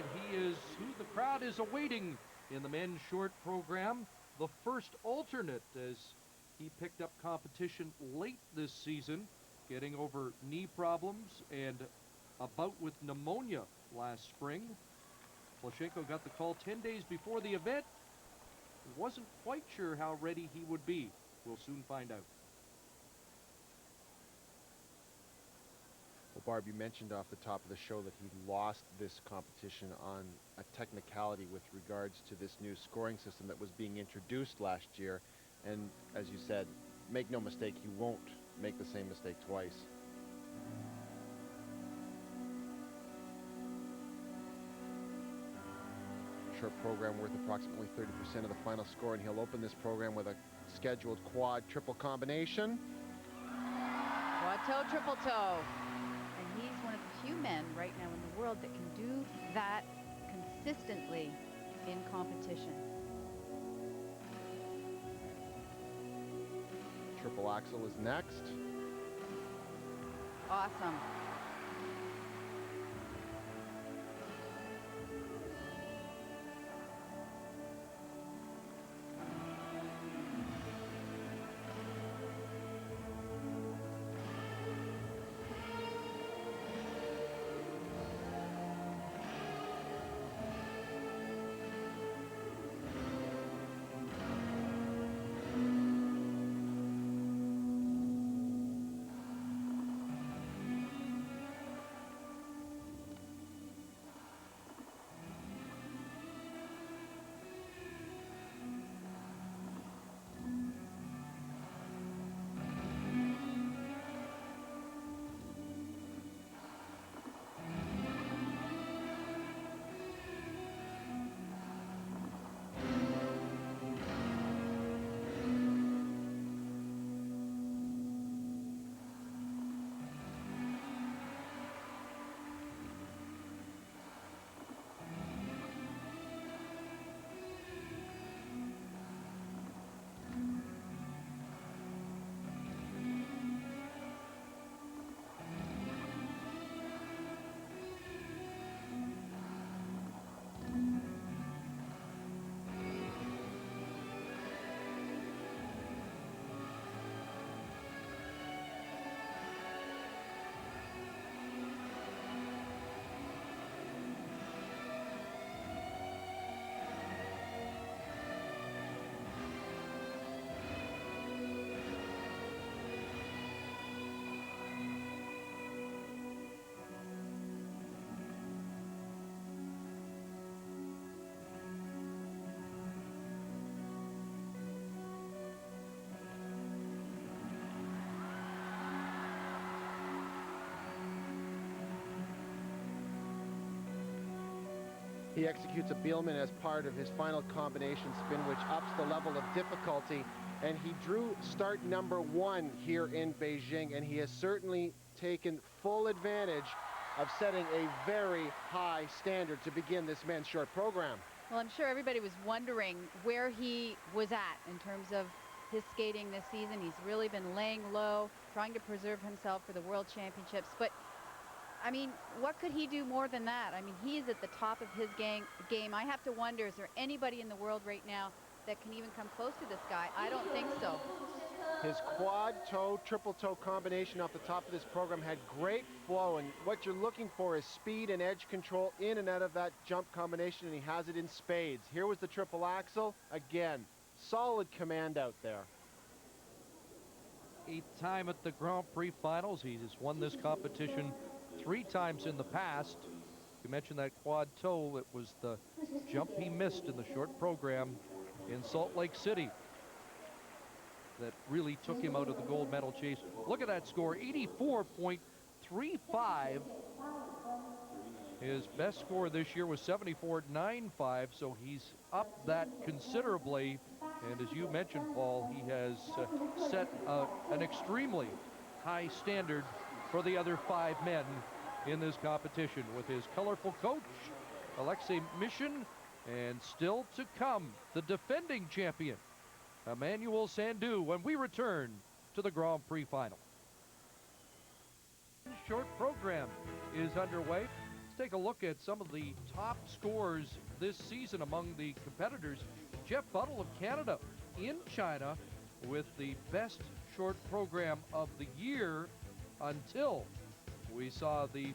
And he is who the crowd is awaiting in the men's short program, the first alternate, as he picked up competition late this season, getting over knee problems and a bout with pneumonia last spring. Plushenko got the call 10 days before the event. He wasn't quite sure how ready he would be. We'll soon find out. Well, Barb, you mentioned off the top of the show that he lost this competition on a technicality with regards to this new scoring system that was being introduced last year. And as you said, make no mistake, he won't make the same mistake twice. Short program worth approximately 30% of the final score, and he'll open this program with a scheduled quad triple combination. Quad toe, triple toe. And he's one of the few men right now in the world that can do that consistently in competition. Triple axel is next. Awesome. He executes a Bielmann as part of his final combination spin, which ups the level of difficulty. And he drew start number 1 here in Beijing, and he has certainly taken full advantage of setting a very high standard to begin this men's short program. Well, I'm sure everybody was wondering where he was at in terms of his skating this season. He's really been laying low, trying to preserve himself for the World Championships. But I mean, what could he do more than that? I mean, he is at the top of his game. I have to wonder, is there anybody in the world right now that can even come close to this guy? I don't think so. His quad toe, triple toe combination off the top of this program had great flow, and what you're looking for is speed and edge control in and out of that jump combination, and he has it in spades. Here was the triple axel. Again, solid command out there. 8th time at the Grand Prix finals. He has won this competition 3 times in the past. You mentioned that quad toe. It was the jump he missed in the short program in Salt Lake City that really took him out of the gold medal chase. Look at that score, 84.35. His best score this year was 74.95, so he's up that considerably. And as you mentioned, Paul, he has set an extremely high standard for the other 5 men in this competition with his colorful coach, Alexei Mishin, and still to come, the defending champion, Emanuel Sandhu, when we return to the Grand Prix final. Short program is underway. Let's take a look at some of the top scores this season among the competitors. Jeff Buttle of Canada in China with the best short program of the year until we saw the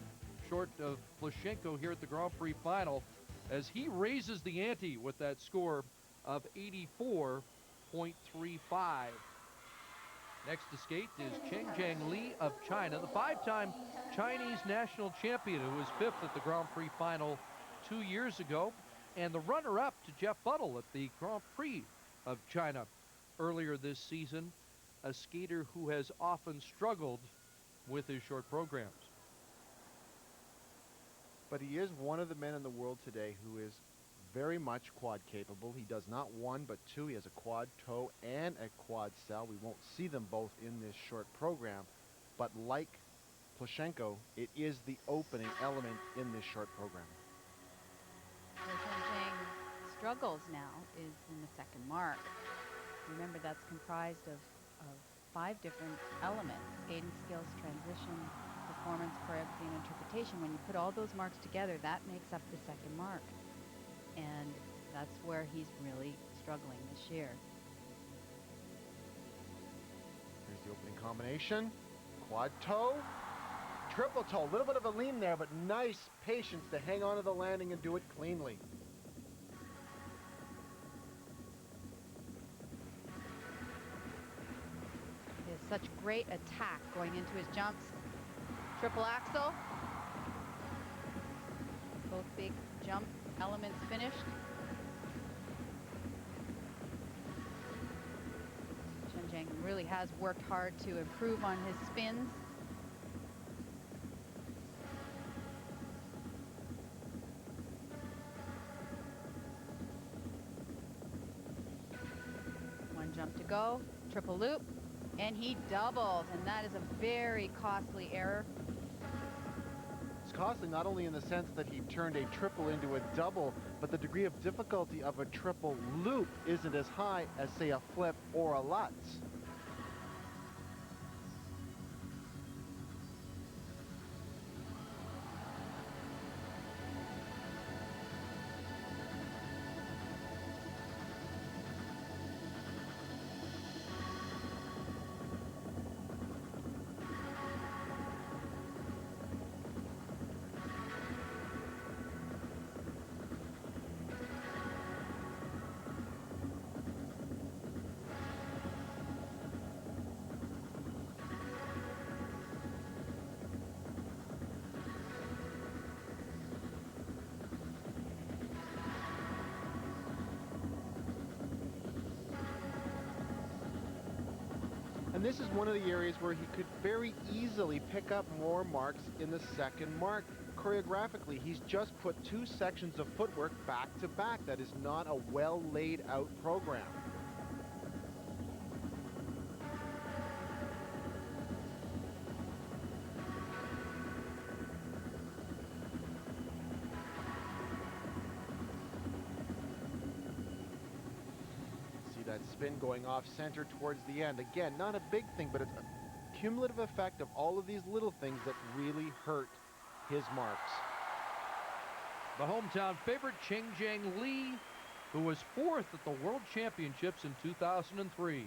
short of Plushenko here at the Grand Prix final, as he raises the ante with that score of 84.35. Next to skate is Chengjiang Li of China, the 5-time Chinese national champion who was 5th at the Grand Prix final 2 years ago, and the runner-up to Jeff Buttle at the Grand Prix of China earlier this season, a skater who has often struggled with his short programs. But he is one of the men in the world today who is very much quad capable. He does not one, but two. He has a quad toe and a quad cell. We won't see them both in this short program, but like Plushenko, it is the opening element in this short program. Where Chengjiang struggles now is in the second mark. Remember, that's comprised of 5 different elements: skating skills, transition, performance, choreography, and interpretation. When you put all those marks together, that makes up the second mark. And that's where he's really struggling this year. Here's the opening combination. Quad toe, triple toe. A little bit of a lean there, but nice patience to hang on to the landing and do it cleanly. He has such great attack going into his jumps. Triple axel. Both big jump elements finished. Chengjiang really has worked hard to improve on his spins. One jump to go, triple loop, and he doubles, and that is a very costly error. It's costly not only in the sense that he turned a triple into a double, but the degree of difficulty of a triple loop isn't as high as, say, a flip or a Lutz. And this is one of the areas where he could very easily pick up more marks in the second mark. Choreographically, he's just put 2 sections of footwork back to back. That is not a well laid out program. That spin going off center towards the end. Again, not a big thing, but it's a cumulative effect of all of these little things that really hurt his marks. The hometown favorite, Chengjiang Li, who was 4th at the World Championships in 2003.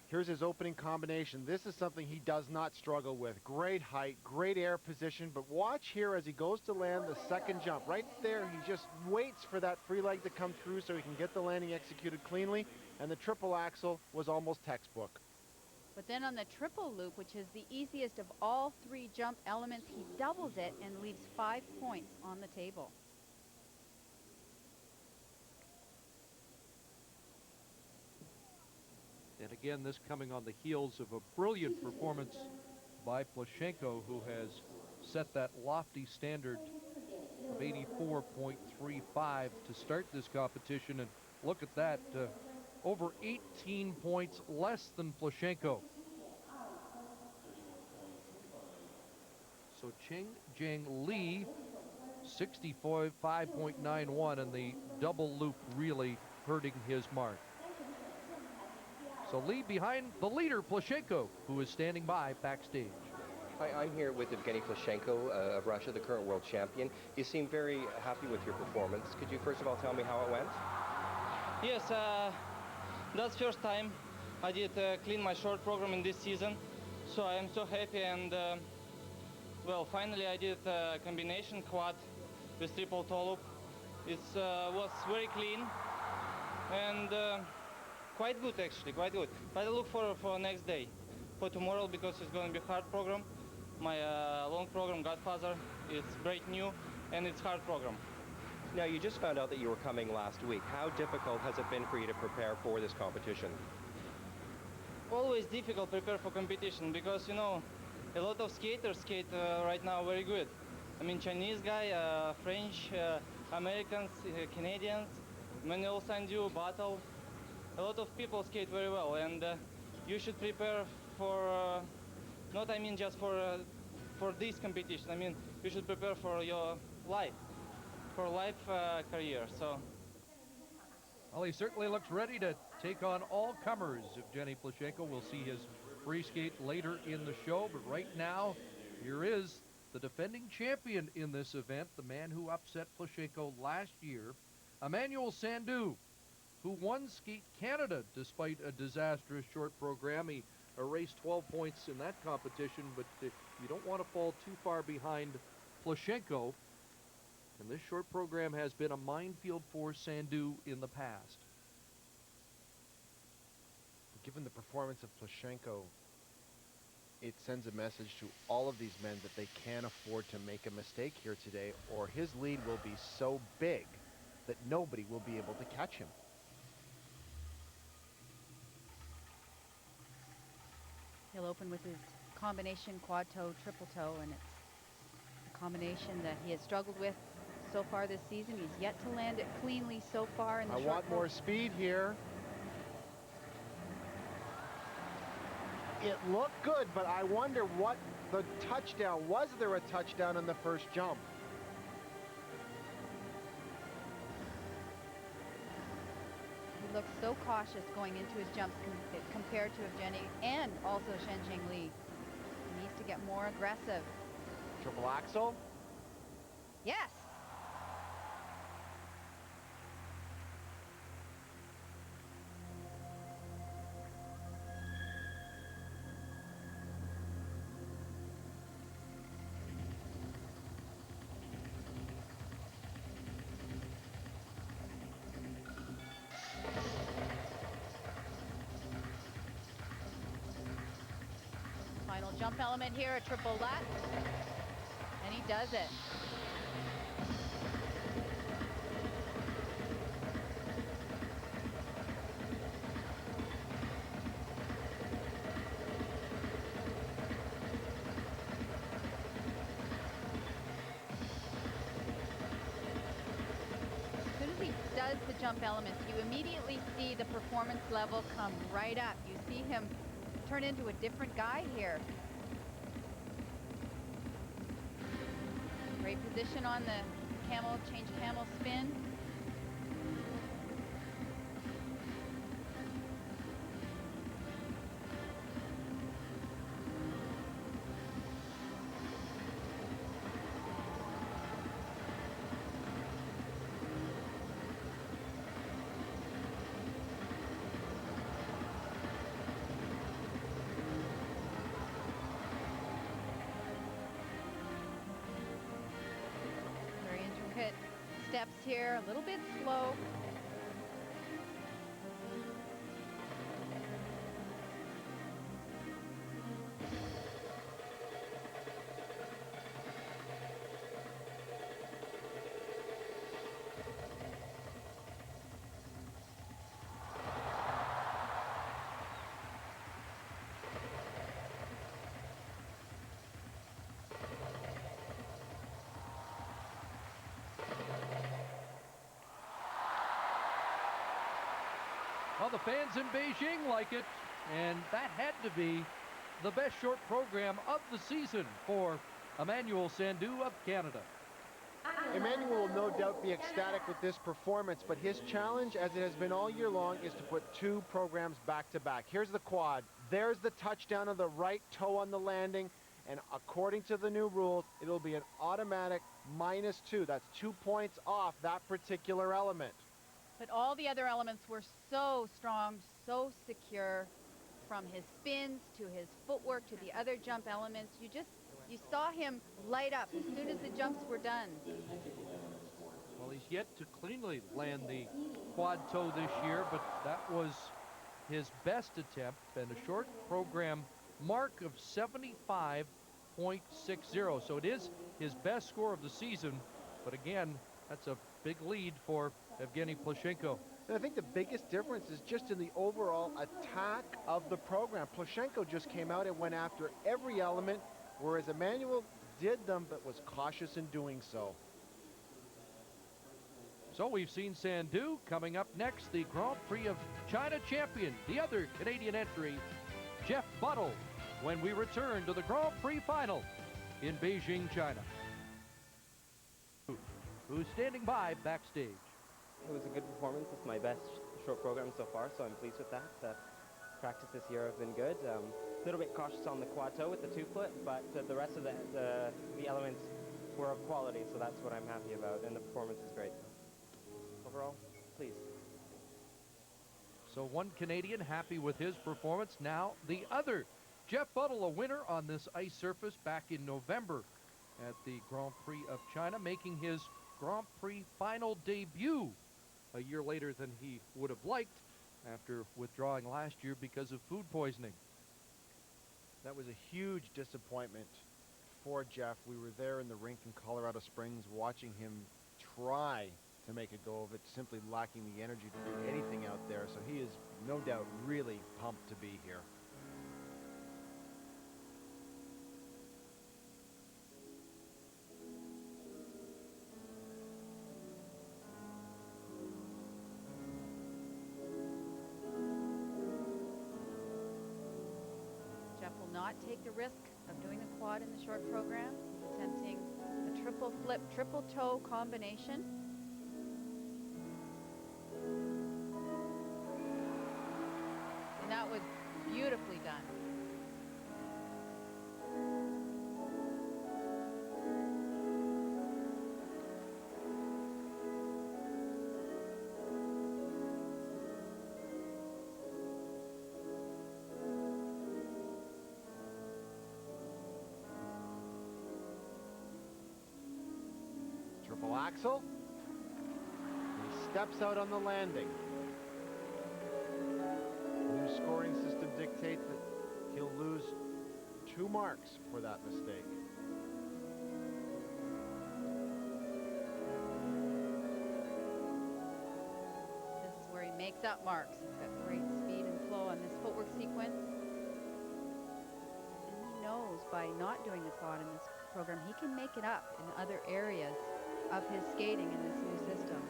Here's his opening combination. This is something he does not struggle with. Great height, great air position, but watch here as he goes to land the second jump. Right there, he just waits for that free leg to come through so he can get the landing executed cleanly, and the triple axel was almost textbook. But then on the triple loop, which is the easiest of all 3 jump elements, he doubles it and leaves 5 points on the table. And again, this coming on the heels of a brilliant performance by Plushenko, who has set that lofty standard of 84.35 to start this competition. And look at that, over 18 points less than Plushenko. So Chengjiang Li, 65.91, and the double loop really hurting his mark. So Li behind the leader, Plushenko, who is standing by backstage. Hi, I'm here with Evgeny Plushenko of Russia, the current world champion. You seem very happy with your performance. Could you first of all tell me how it went? Yes, that's first time I did clean my short program in this season, so I am so happy. And well, finally I did a combination quad with triple toe loop. It was very clean and quite good, actually, quite good. But I look for next day, for tomorrow, because it's going to be hard program. My long program, Godfather, is brand new and it's hard program. Now, you just found out that you were coming last week. How difficult has it been for you to prepare for this competition? Always difficult to prepare for competition because, you know, a lot of skaters skate right now very good. I mean, Chinese guy, French, Americans, Canadians, Emanuel Sandhu, Buttle. A lot of people skate very well, and you should prepare for, not I mean just for this competition. I mean, you should prepare for your life, for life career. So. Well, he certainly looks ready to take on all comers. Evgeny Plushenko, will see his free skate later in the show, but right now, here is the defending champion in this event, the man who upset Plushenko last year, Emanuel Sandhu, who won Skate Canada despite a disastrous short program. He erased 12 points in that competition, but you don't want to fall too far behind Plushenko. And this short program has been a minefield for Sandhu in the past. Given the performance of Plushenko, it sends a message to all of these men that they can't afford to make a mistake here today, or his lead will be so big that nobody will be able to catch him. He'll open with his combination quad toe, triple toe, and it's a combination that he has struggled with so far this season. He's yet to land it cleanly so far in the short. I want more speed here. It looked good, but I wonder what the touchdown, was there a touchdown on the first jump? He looks so cautious going into his jumps compared to Evgeny and also Chengjiang Li. He needs to get more aggressive. Triple axel? Yes. Final jump element here, a triple lat, and he does it. As soon as he does the jump elements, you immediately see the performance level come right up. You see him turn into a different guy here. Great position on the camel, change camel spin. Steps here, a little bit slow. Well, the fans in Beijing like it, and that had to be the best short program of the season for Emanuel Sandhu of Canada. Emanuel will no doubt be ecstatic with this performance, but his challenge, as it has been all year long, is to put two programs back to back. Here's the quad. There's the touchdown of the right toe on the landing, and according to the new rules, it'll be an automatic -2. That's 2 points off that particular element. But all the other elements were so strong, so secure, from his spins to his footwork to the other jump elements. You saw him light up as soon as the jumps were done. Well, he's yet to cleanly land the quad toe this year, but that was his best attempt and a short program mark of 75.60. So it is his best score of the season, but again, that's a big lead for Evgeny Plushenko. And I think the biggest difference is just in the overall attack of the program. Plushenko just came out and went after every element, whereas Emanuel did them but was cautious in doing so. So we've seen Sandhu. Coming up next, the Grand Prix of China champion, the other Canadian entry, Jeff Buttle, when we return to the Grand Prix final in Beijing, China. Who's standing by backstage? It was a good performance. It's my best short program so far, so I'm pleased with that. Practice this year have been good. A little bit cautious on the quad toe with the 2-foot, but the rest of the elements were of quality, so that's what I'm happy about, and the performance is great. Overall, pleased. So one Canadian happy with his performance. Now the other, Jeff Buttle, a winner on this ice surface back in November at the Grand Prix of China, making his Grand Prix final debut a year later than he would have liked after withdrawing last year because of food poisoning. That was a huge disappointment for Jeff. We were there in the rink in Colorado Springs watching him try to make a go of it, simply lacking the energy to do anything out there. So he is no doubt really pumped to be here. Jeff will not take the risk of doing the quad in the short program. He's attempting a triple flip, triple toe combination. And that was beautifully done. Triple axel. He steps out on the landing. New scoring system dictates that he'll lose 2 marks for that mistake. This is where he makes up marks. He's got great speed and flow on this footwork sequence. And he knows by not doing the quad in this program, he can make it up in other areas of his skating in this new system.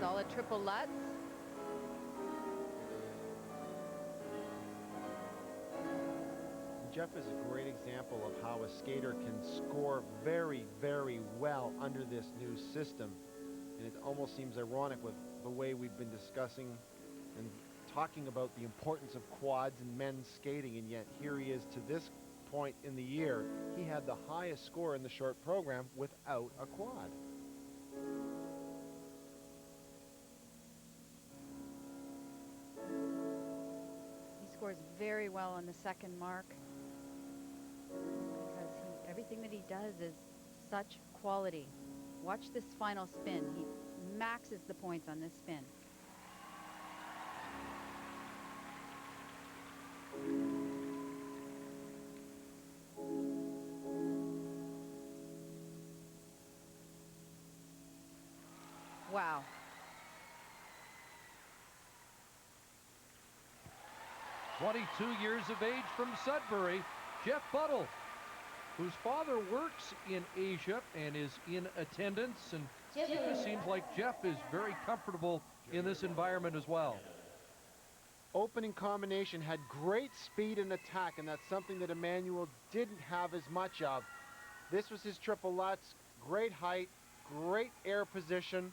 Solid triple Lutz. Jeff is a great example of how a skater can score very, very well under this new system. And it almost seems ironic with the way we've been discussing and talking about the importance of quads in men's skating, and yet here he is to this point in the year. He had the highest score in the short program without a quad. He scores very well on the second mark, because everything that he does is such quality. Watch this final spin. He maxes the points on this spin. Wow. 22 years of age from Sudbury, Jeff Buttle, whose father works in Asia and is in attendance. And it just seems like Jeff is very comfortable in this environment as well. Opening combination had great speed and attack, and that's something that Emanuel didn't have as much of. This was his triple Lutz, great height, great air position.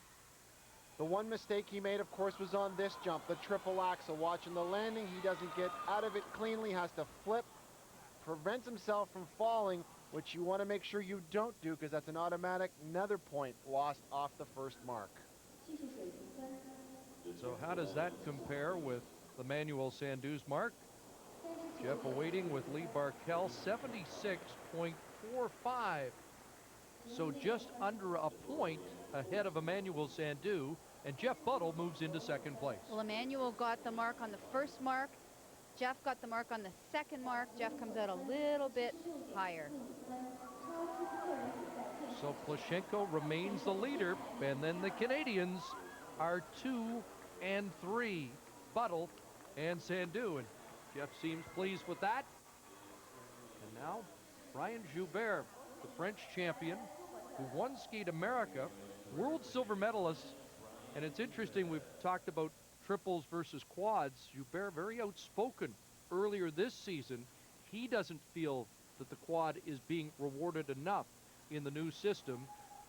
The one mistake he made, of course, was on this jump, the triple axel. Watching the landing, he doesn't get out of it cleanly, has to flip, prevents himself from falling, which you want to make sure you don't do, because that's an automatic another point lost off the first mark. So how does that compare with Emanuel Sandhu's mark? Jeff awaiting with Lee Barkel, 76.45. So just under a point ahead of Emanuel Sandhu, and Jeff Buttle moves into second place. Well, Emanuel got the mark on the first mark. Jeff got the mark on the second mark. Jeff comes out a little bit higher. So Plushenko remains the leader, and then the Canadians are 2 and 3. Buttle and Sandhu, and Jeff seems pleased with that. And now Brian Joubert, the French champion, who won Skate America, world silver medalist. And it's interesting, we've talked about triples versus quads. Joubert very outspoken earlier this season. He doesn't feel that the quad is being rewarded enough in the new system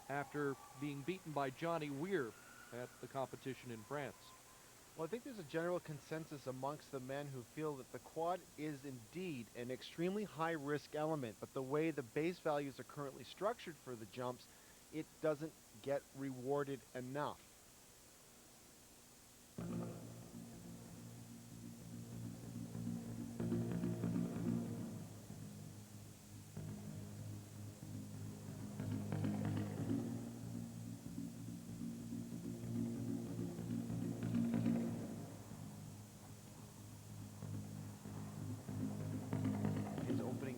after being beaten by Johnny Weir at the competition in France. Well, I think there's a general consensus amongst the men who feel that the quad is indeed an extremely high-risk element, but the way the base values are currently structured for the jumps, it doesn't get rewarded enough.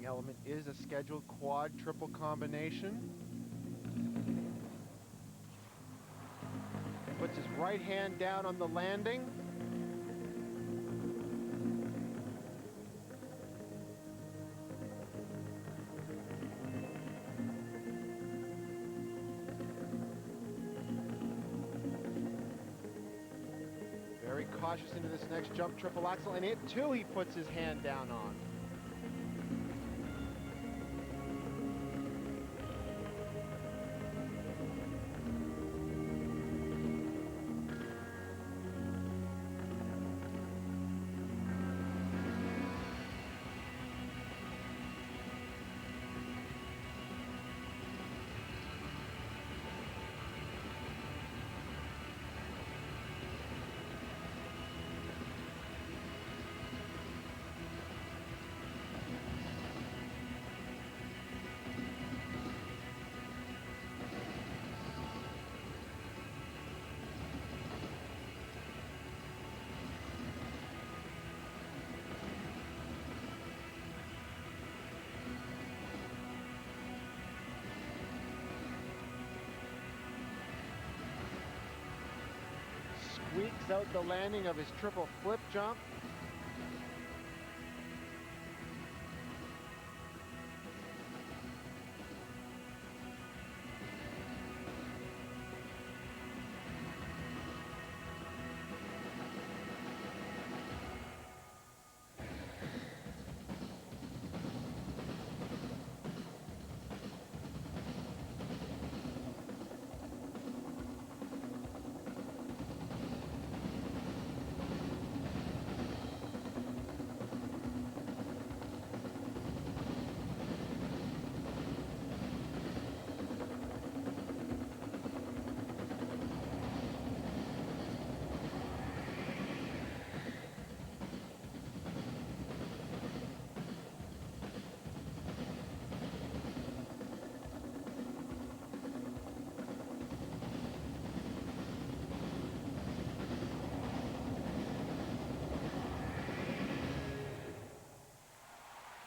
Element is a scheduled quad triple combination. Puts his right hand down on the landing. Very cautious into this next jump, triple axel, and it too he puts his hand down on. Squeaks out the landing of his triple flip jump.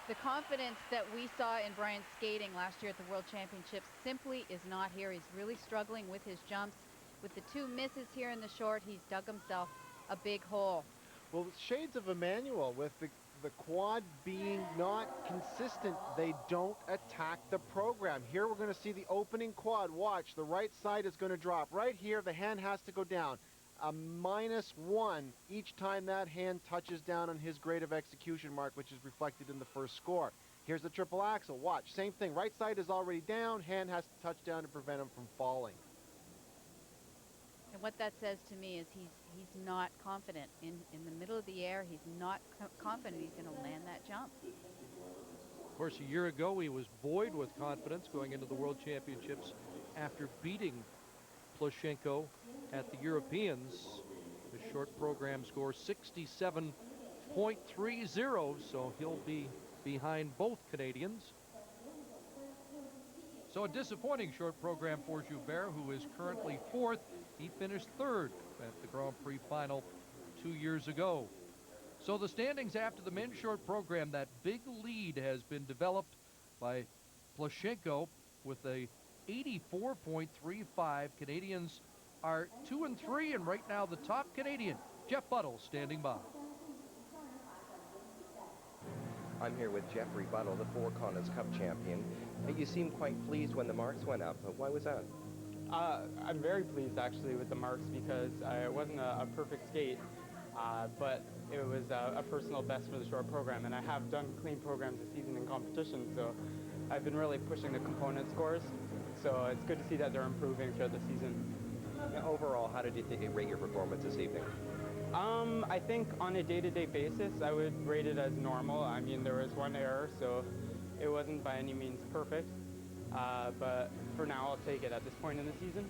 The confidence that we saw in Brian's skating last year at the World Championships simply is not here. He's really struggling with his jumps. With the two misses here in the short, he's dug himself a big hole. Well, shades of Emanuel with the the quad being not consistent, they don't attack the program. Here we're going to see the opening quad. Watch, the right side is going to drop. Right here, the hand has to go down. A -1 each time that hand touches down on his grade of execution mark, which is reflected in the first score. Here's the triple axel. Watch, same thing. Right side is already down. Hand has to touch down to prevent him from falling. And what that says to me is he's not confident in the middle of the air. He's not confident he's going to land that jump. Of course, a year ago, he was buoyed with confidence going into the World Championships after beating Plushenko at the Europeans. His short program score 67.30, so he'll be behind both Canadians. So a disappointing short program for Joubert, who is currently 4th. He finished 3rd at the Grand Prix final 2 years ago. So the standings after the men's short program, that big lead has been developed by Plushenko with a 84.35. Canadians are 2 and 3, and right now the top Canadian, Jeff Buttle, standing by. I'm here with Jeffrey Buttle, the Four Continents Cup champion. You seemed quite pleased when the marks went up. Why was that? I'm very pleased actually with the marks because it wasn't a perfect skate, but it was a personal best for the short program, and I have done clean programs this season in competition, so I've been really pushing the component scores, so it's good to see that they're improving throughout the season. Now, overall, how did you rate your performance this evening? I think on a day-to-day basis, I would rate it as normal. I mean, there was one error, so it wasn't by any means perfect. But for now, I'll take it at this point in the season.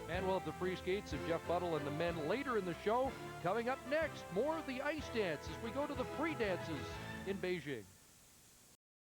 And we'll have the free skates of Jeff Buttle and the men later in the show. Coming up next, more of the ice dance as we go to the free dances in Beijing.